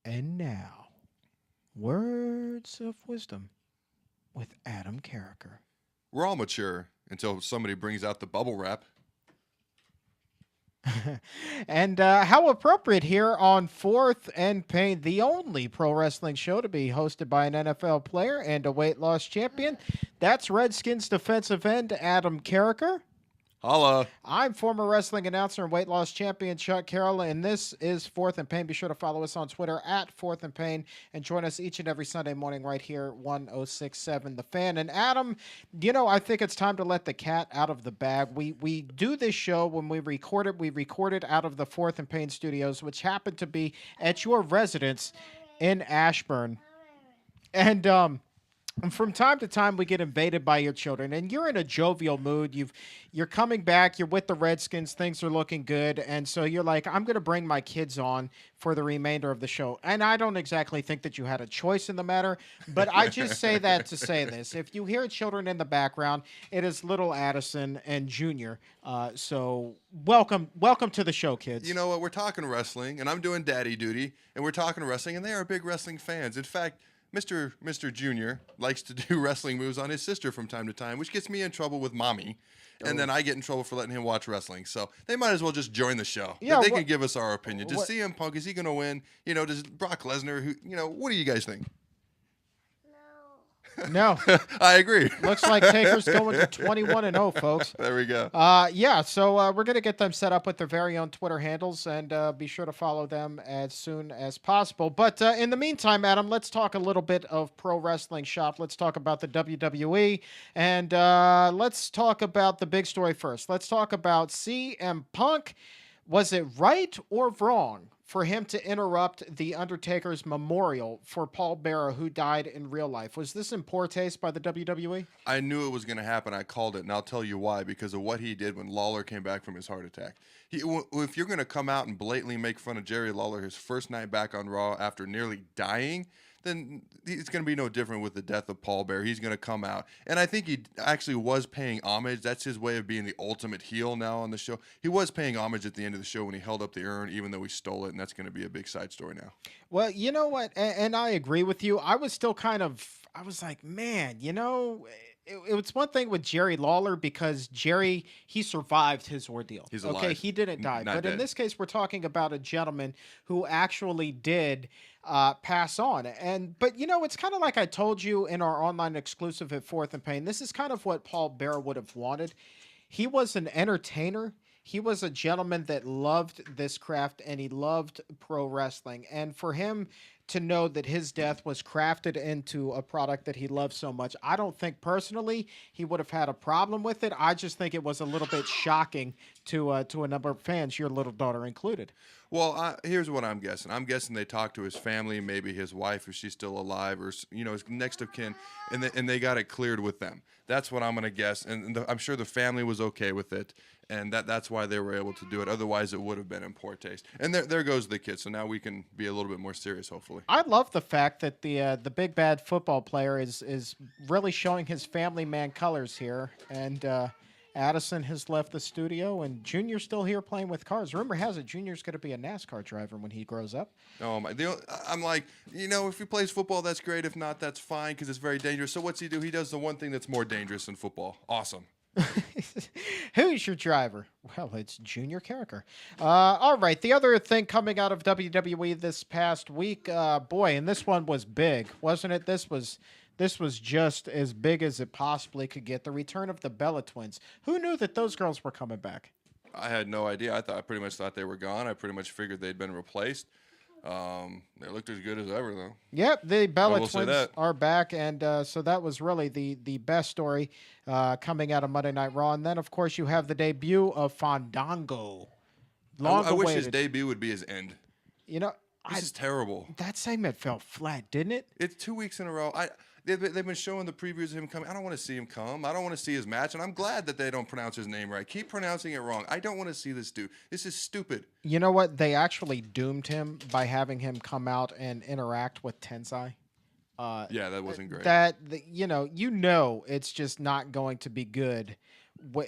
And now, words of wisdom with Adam Carriker. We're all mature until somebody brings out the bubble wrap. And how appropriate here on Fourth and Pain, the only pro wrestling show to be hosted by an NFL player and a weight loss champion. That's Redskins defensive end Adam Carriker. Holla. I'm former wrestling announcer and weight loss champion Chuck Carroll, and this is Fourth and Pain. Be sure to follow us on Twitter at Fourth and Pain and join us each and every Sunday morning right here, 1067 The Fan. And Adam, I think it's time to let the cat out of the bag. We do this show when we record it. We record it out of the Fourth and Pain studios, which happen to be at your residence in Ashburn. And from time to time, we get invaded by your children, and you're in a jovial mood. You're coming back. You're with the Redskins. Things are looking good, and so you're like, I'm going to bring my kids on for the remainder of the show. And I don't exactly think that you had a choice in the matter, but I just say that to say this: if you hear children in the background, it is little Addison and Junior. So welcome to the show, kids. You know what? We're talking wrestling, and I'm doing daddy duty, and we're talking wrestling, and they are big wrestling fans. In fact, Mr. Junior likes to do wrestling moves on his sister from time to time, which gets me in trouble with mommy. And then I get in trouble for letting him watch wrestling. So they might as well just join the show. Yeah, They can give us our opinion. Does CM Punk, is he going to win? Does Brock Lesnar, what do you guys think? No. I agree. Looks like Taker's going to 21-0, folks. There we go. So we're going to get them set up with their very own Twitter handles, and be sure to follow them as soon as possible. But in the meantime, Adam, let's talk a little bit of pro wrestling shop. Let's talk about the WWE, and let's talk about the big story first. Let's talk about CM Punk. Was it right or wrong for him to interrupt the Undertaker's memorial for Paul Bearer, who died in real life? Was this in poor taste by the WWE? I knew it was going to happen. I called it, and I'll tell you why. Because of what he did when Lawler came back from his heart attack. If you're going to come out and blatantly make fun of Jerry Lawler his first night back on Raw after nearly dying, then it's going to be no different with the death of Paul Bearer. He's going to come out. And I think he actually was paying homage. That's his way of being the ultimate heel now on the show. He was paying homage at the end of the show when he held up the urn, even though he stole it, and that's going to be a big side story now. Well, you know what? And I agree with you. I was still I was like, man, it was one thing with Jerry Lawler because Jerry, he survived his ordeal. He's alive. Okay, he didn't die. Not But in dead. this case, we're talking about a gentleman who actually did pass on. But it's kind of like I told you in our online exclusive at Fourth and Pain. This is kind of what Paul Bearer would have wanted. He was an entertainer. He was a gentleman that loved this craft and he loved pro wrestling. And for him to know that his death was crafted into a product that he loved so much, I don't think personally he would have had a problem with it. I just think it was a little bit shocking to a number of fans, your little daughter included. Well, here's what I'm guessing. I'm guessing they talked to his family, maybe his wife, if she's still alive, or his next of kin, and they got it cleared with them. That's what I'm gonna guess, and I'm sure the family was okay with it, and that's why they were able to do it. Otherwise, it would have been in poor taste. And there goes the kid. So now we can be a little bit more serious, hopefully. I love the fact that the big bad football player is really showing his family man colors here, and Addison has left the studio, and Junior's still here playing with cars. Rumor has it Junior's going to be a NASCAR driver when he grows up. Oh my! I'm like, if he plays football, that's great. If not, that's fine because it's very dangerous. So what's he do? He does the one thing that's more dangerous than football. Awesome. Who's your driver? Well, it's Junior Carriker. All right. The other thing coming out of WWE this past week, boy, and this one was big, wasn't it? This was just as big as it possibly could get. The return of the Bella Twins. Who knew that those girls were coming back? I had no idea. I pretty much thought they were gone. I pretty much figured they'd been replaced. They looked as good as ever, though. Yep, the Bella will say Twins that. are back, and so that was really the best story coming out of Monday Night Raw. And then, of course, you have the debut of Fandango. I wish his debut would be his end. This is terrible. That segment fell flat, didn't it? It's 2 weeks in a row. They've been showing the previews of him coming. I don't want to see him come. I don't want to see his match, and I'm glad that they don't pronounce his name right. Keep pronouncing it wrong. I don't want to see this dude. This is stupid. You know what? They actually doomed him by having him come out and interact with Tensai. Yeah, that wasn't great. It's just not going to be good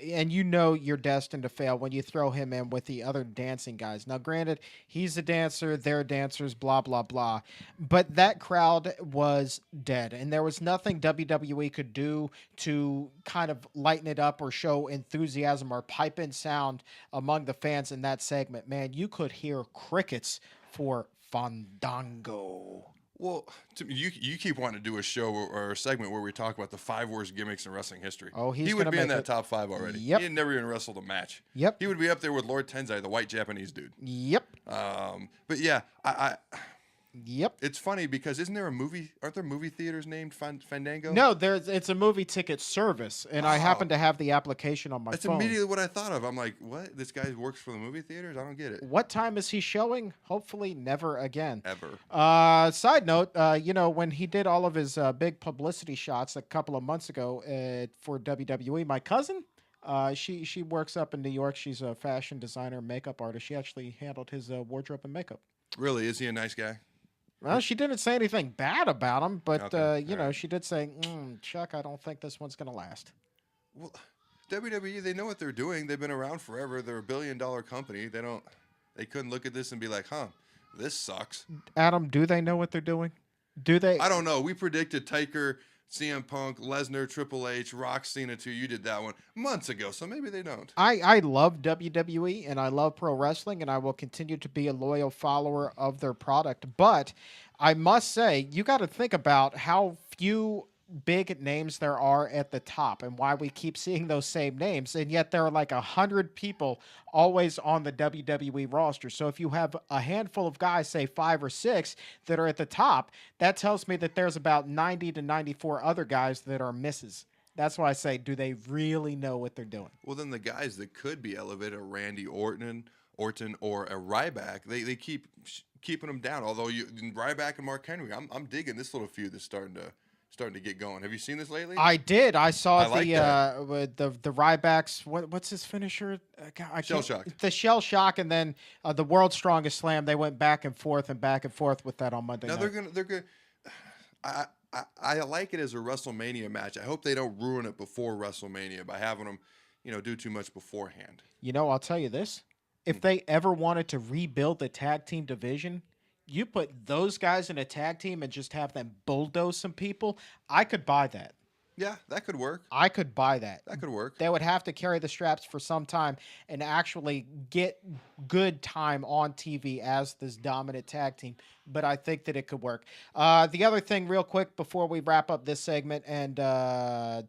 and you know you're destined to fail when you throw him in with the other dancing guys. Now, granted, he's a dancer, they're dancers, blah, blah, blah. But that crowd was dead, and there was nothing WWE could do to kind of lighten it up or show enthusiasm or pipe in sound among the fans in that segment. Man, you could hear crickets for Fandango. Well, you keep wanting to do a show or a segment where we talk about the 5 worst gimmicks in wrestling history. Oh, he would be in that top 5 already. Yep. He had never even wrestled a match. Yep. He would be up there with Lord Tensai, the white Japanese dude. Yep. But yeah, Yep. it's funny because aren't there movie theaters named Fandango? No, it's a movie ticket service, and I happen to have the application on my That's phone. immediately what I thought of. I'm like, what? This guy works for the movie theaters? I don't get it. What time is he showing? Hopefully never again. Ever. Side note, when he did all of his big publicity shots a couple of months ago for WWE, my cousin, she works up in New York. She's a fashion designer, makeup artist. She actually handled his wardrobe and makeup. Really? Is he a nice guy? Well, she didn't say anything bad about him, but Okay. she did say, "Chuck, I don't think this one's gonna last." Well, WWE, they know what they're doing. They've been around forever. They're a billion-dollar company. They couldn't look at this and be like, "Huh, this sucks." Adam, do they know what they're doing? Do they? I don't know. We predicted Taker, CM Punk, Lesnar, Triple H, Rock, Cena 2. You did that one months ago, so maybe they don't. I love WWE and I love pro wrestling, and I will continue to be a loyal follower of their product. But I must say, you got to think about how few big names there are at the top and why we keep seeing those same names. And yet there are like 100 people always on the WWE roster. So if you have a handful of guys, say 5 or 6, that are at the top, that tells me that there's about 90 to 94 other guys that are misses. That's why I say, do they really know what they're doing? Well, then the guys that could be elevated are Randy Orton, or a Ryback. They keep keeping them down. Although Ryback and Mark Henry, I'm digging this little feud that's starting to get going. Have you seen this lately? I did. I saw like with the Rybacks. What's his finisher? Shell Shock. The Shell Shock, and then the World's Strongest Slam. They went back and forth with that on Monday Now night. they're gonna. I like it as a WrestleMania match. I hope they don't ruin it before WrestleMania by having them, do too much beforehand. I'll tell you this: if they ever wanted to rebuild the tag team division, you put those guys in a tag team and just have them bulldoze some people. I could buy that. Yeah, that could work. I could buy that. That could work. They would have to carry the straps for some time and actually get good time on TV as this dominant tag team. But I think that it could work. The other thing, real quick, before we wrap up this segment and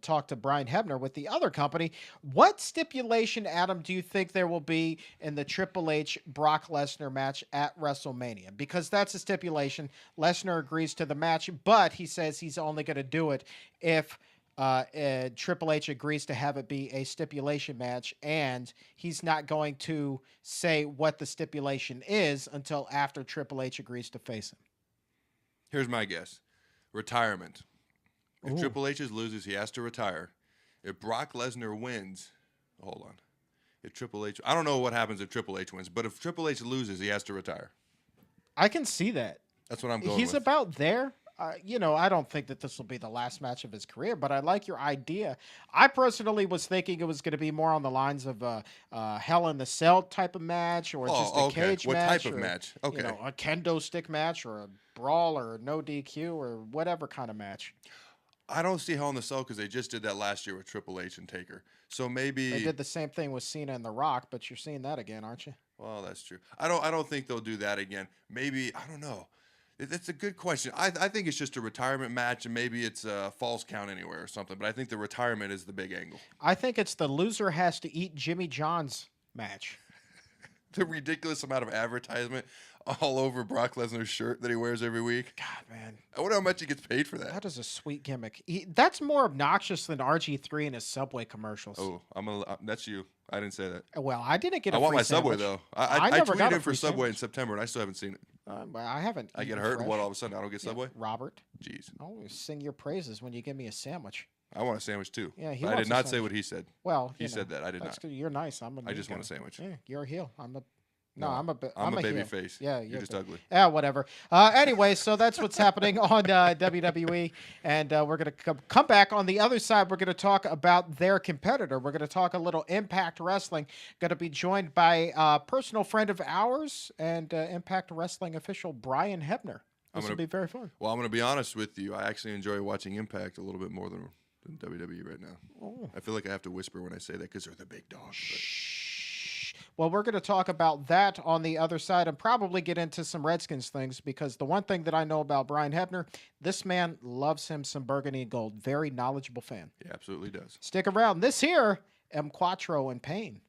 talk to Brian Hebner with the other company, what stipulation, Adam, do you think there will be in the Triple H Brock Lesnar match at WrestleMania? Because that's a stipulation. Lesnar agrees to the match, but he says he's only going to do it if Triple H agrees to have it be a stipulation match, and he's not going to say what the stipulation is until after Triple H agrees to face him. Here's my guess. Retirement. If Ooh. Triple H loses, he has to retire. If Brock Lesnar wins, hold on. If Triple H, I don't know what happens if Triple H wins, but if Triple H loses, he has to retire. I can see that. That's what I'm going He's with. about there. I don't think that this will be the last match of his career, but I like your idea. I personally was thinking it was going to be more on the lines of Hell in the Cell type of match, or just a cage what match. What type of match? Okay. A kendo stick match, or a brawl, or no DQ, or whatever kind of match. I don't see Hell in the Cell because they just did that last year with Triple H and Taker. So maybe They did the same thing with Cena and The Rock, but you're seeing that again, aren't you? Well, that's true. I don't think they'll do that again. Maybe, I don't know. It's a good question. I think it's just a retirement match, and maybe it's a falls count anywhere or something. But I think the retirement is the big angle. I think it's the loser has to eat Jimmy John's match. The ridiculous amount of advertisement all over Brock Lesnar's shirt that he wears every week. God, man. I wonder how much he gets paid for that. That is a sweet gimmick. That's more obnoxious than RG3 in his Subway commercials. Oh, that's you. I didn't say that. Well, I didn't get a I want free my sandwich. Subway, though. I I never got tweeted a in for free Subway in sandwich. September, and I still haven't seen it. I haven't. I get eaten hurt, and fresh. what, all of a sudden I don't get Subway? Robert, Jeez. I always sing your praises when you give me a sandwich. I want a sandwich, too. Yeah, he But I wants did a not say sandwich. what he said. Well, He said that. I did that's not. good. You're nice. I'm a I mean just want guy. a sandwich. Yeah, you're a heel. I'm a No, No, I'm a heel. baby face. Yeah, You're just ugly. Yeah, whatever. Anyway, so that's what's happening on WWE, and we're gonna come back on the other side. We're gonna talk about their competitor. We're gonna talk a little Impact Wrestling. Going to be joined by a personal friend of ours and Impact Wrestling official Brian Hebner. This will be very fun. Well, I'm going to be honest with you. I actually enjoy watching Impact a little bit more than WWE right now. Oh. I feel like I have to whisper when I say that because they're the big dogs. Well, we're going to talk about that on the other side and probably get into some Redskins things because the one thing that I know about Brian Hebner, this man loves him some burgundy and gold. Very knowledgeable fan. He absolutely does. Stick around. This here, M. Quattro and Payne.